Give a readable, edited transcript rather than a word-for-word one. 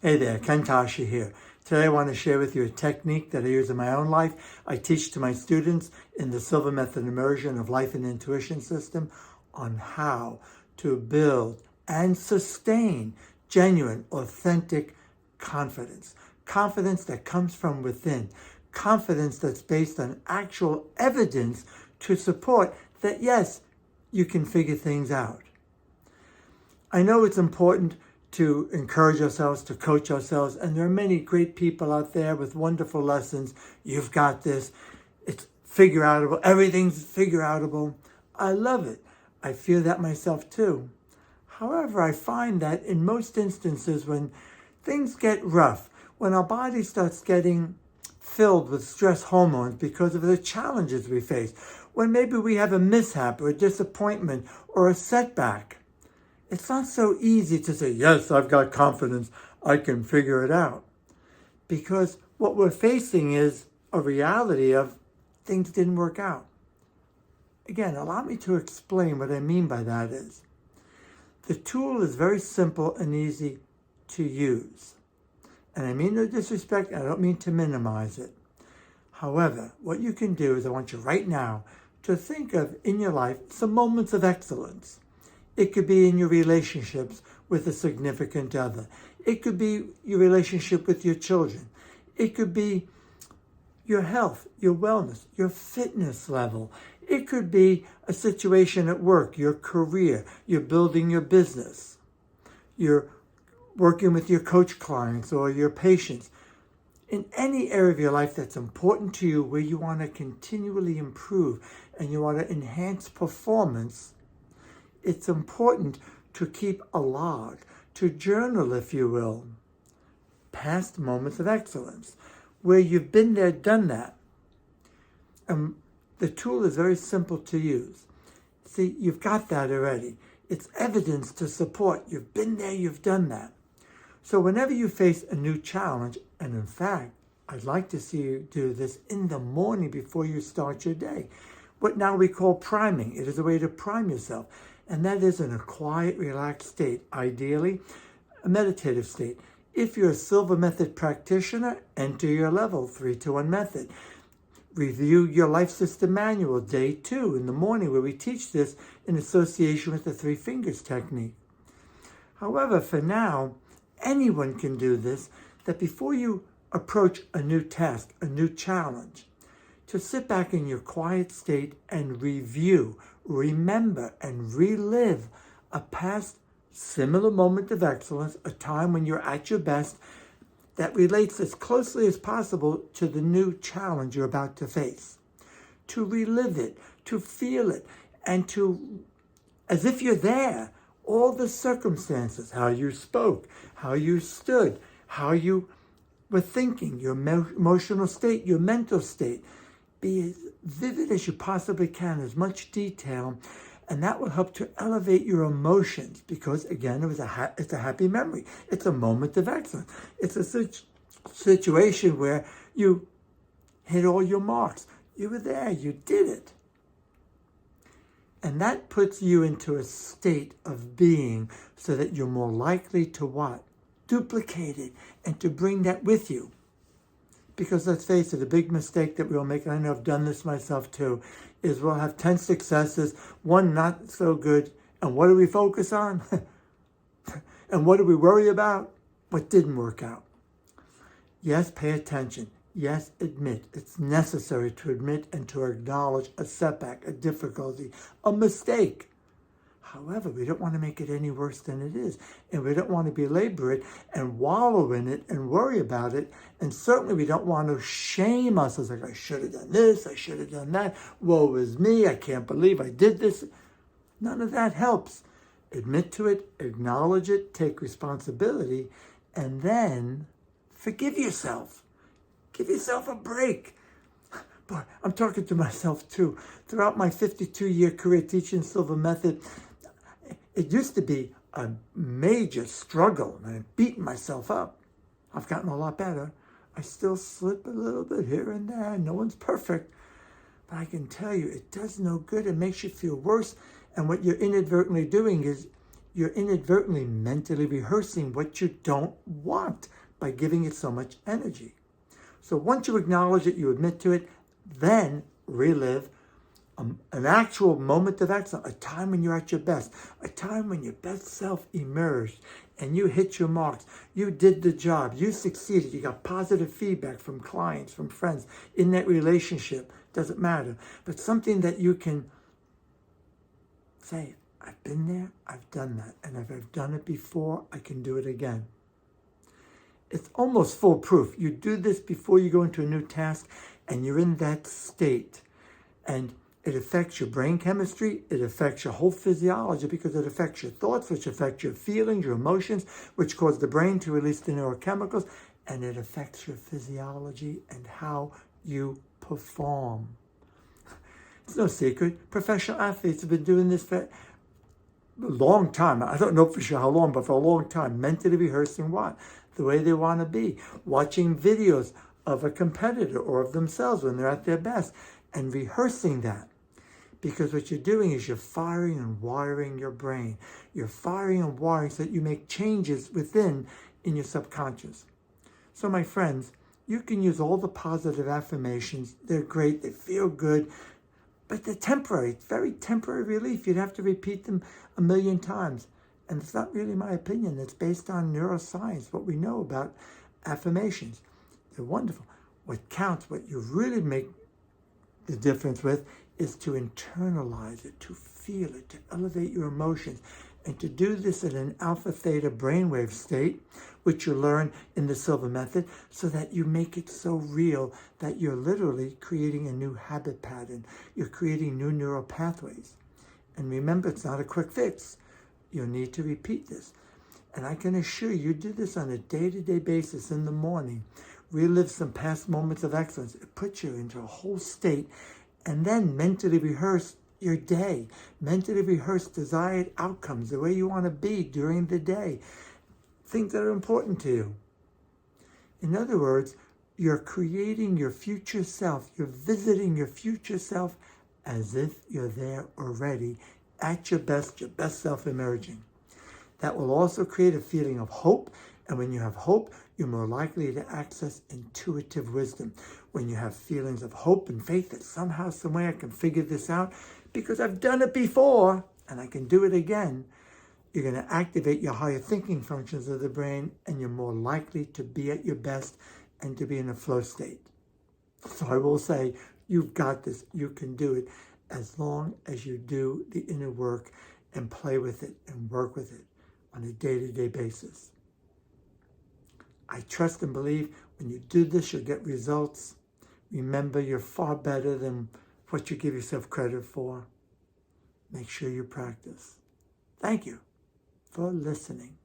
Hey there, Ken Coscia here. Today I want to share with you a technique that I use in my own life. I teach to my students in the Silva Method immersion of life and intuition system on how to build and sustain genuine, authentic confidence. Confidence that comes from within. Confidence that's based on actual evidence to support that, yes, you can figure things out. I know it's important to encourage ourselves, to coach ourselves, and there are many great people out there with wonderful lessons. You've got this. It's figure-outable. Everything's figure-outable. I love it. I feel that myself too. However, I find that in most instances when things get rough, when our body starts getting filled with stress hormones because of the challenges we face, when maybe we have a mishap or a disappointment or a setback, it's not so easy to say, yes, I've got confidence, I can figure it out. Because what we're facing is a reality of things didn't work out. Again, allow me to explain what I mean by that is. The tool is very simple and easy to use. And I mean no disrespect, I don't mean to minimize it. However, what you can do is I want you right now to think of in your life some moments of excellence. It could be in your relationships with a significant other. It could be your relationship with your children. It could be your health, your wellness, your fitness level. It could be a situation at work, your career. You're building your business. You're working with your coach clients or your patients. In any area of your life that's important to you, where you want to continually improve and you want to enhance performance, it's important to keep a log, to journal, if you will, past moments of excellence, where you've been there, done that. And the tool is very simple to use. See, you've got that already. It's evidence to support. You've been there, you've done that. So whenever you face a new challenge, and in fact, I'd like to see you do this in the morning before you start your day, what now we call priming. It is a way to prime yourself. And that is in a quiet, relaxed state, ideally a meditative state. If you're a Silva Method practitioner, enter your level 3-2-1 method. Review your life system manual, day 2 in the morning, where we teach this in association with the 3 fingers technique. However, for now, anyone can do this, that before you approach a new task, a new challenge, to sit back in your quiet state and review, remember, and relive a past similar moment of excellence, a time when you're at your best, that relates as closely as possible to the new challenge you're about to face. To relive it, to feel it, and to, as if you're there, all the circumstances, how you spoke, how you stood, how you were thinking, your emotional state, your mental state. Be as vivid as you possibly can, as much detail, and that will help to elevate your emotions because, again, it's a happy memory. It's a moment of excellence. It's a situation where you hit all your marks. You were there. You did it. And that puts you into a state of being so that you're more likely to what? Duplicate it and to bring that with you. Because let's face it, a big mistake that we all make, and I know I've done this myself too, is we'll have 10 successes, 1 not so good, and what do we focus on? And what do we worry about? What didn't work out. Yes, pay attention. Yes, admit. It's necessary to admit and to acknowledge a setback, a difficulty, a mistake. However, we don't want to make it any worse than it is. And we don't want to belabor it and wallow in it and worry about it. And certainly we don't want to shame us as like, I should have done this, I should have done that. Woe is me, I can't believe I did this. None of that helps. Admit to it, acknowledge it, take responsibility, and then forgive yourself. Give yourself a break. Boy, I'm talking to myself too. Throughout my 52-year career teaching Silva Method, it used to be a major struggle, and I've beaten myself up. I've gotten a lot better. I still slip a little bit here and there. No one's perfect. But I can tell you, it does no good. It makes you feel worse. And what you're inadvertently doing is you're inadvertently mentally rehearsing what you don't want by giving it so much energy. So once you acknowledge it, you admit to it, then relive an actual moment of excellence, a time when you're at your best, a time when your best self emerged and you hit your marks. You did the job. You succeeded. You got positive feedback from clients, from friends, in that relationship. Doesn't matter. But something that you can say, I've been there, I've done that. And if I've done it before, I can do it again. It's almost foolproof. You do this before you go into a new task and you're in that state. And it affects your brain chemistry, it affects your whole physiology because it affects your thoughts, which affect your feelings, your emotions, which cause the brain to release the neurochemicals, and it affects your physiology and how you perform. It's no secret. Professional athletes have been doing this for a long time. I don't know for sure how long, but for a long time, mentally rehearsing what? The way they want to be. Watching videos of a competitor or of themselves when they're at their best and rehearsing that. Because what you're doing is you're firing and wiring your brain. You're firing and wiring so that you make changes within in your subconscious. So my friends, you can use all the positive affirmations. They're great. They feel good. But they're temporary. It's very temporary relief. You'd have to repeat them a million times. And it's not really my opinion. It's based on neuroscience, what we know about affirmations. They're wonderful. What counts, what you really make the difference with, is to internalize it, to feel it, to elevate your emotions, and to do this in an alpha theta brainwave state, which you learn in the Silva Method, so that you make it so real that you're literally creating a new habit pattern. You're creating new neural pathways. And remember, it's not a quick fix. You'll need to repeat this. And I can assure you, do this on a day-to-day basis in the morning. Relive some past moments of excellence. It puts you into a whole state. And then mentally rehearse your day. Mentally rehearse desired outcomes, the way you want to be during the day. Things that are important to you. In other words, you're creating your future self. You're visiting your future self as if you're there already, at your best self emerging. That will also create a feeling of hope. And when you have hope, you're more likely to access intuitive wisdom. When you have feelings of hope and faith that somehow, some way I can figure this out because I've done it before and I can do it again, you're going to activate your higher thinking functions of the brain and you're more likely to be at your best and to be in a flow state. So I will say, you've got this. You can do it as long as you do the inner work and play with it and work with it on a day-to-day basis. I trust and believe when you do this, you'll get results. Remember, you're far better than what you give yourself credit for. Make sure you practice. Thank you for listening.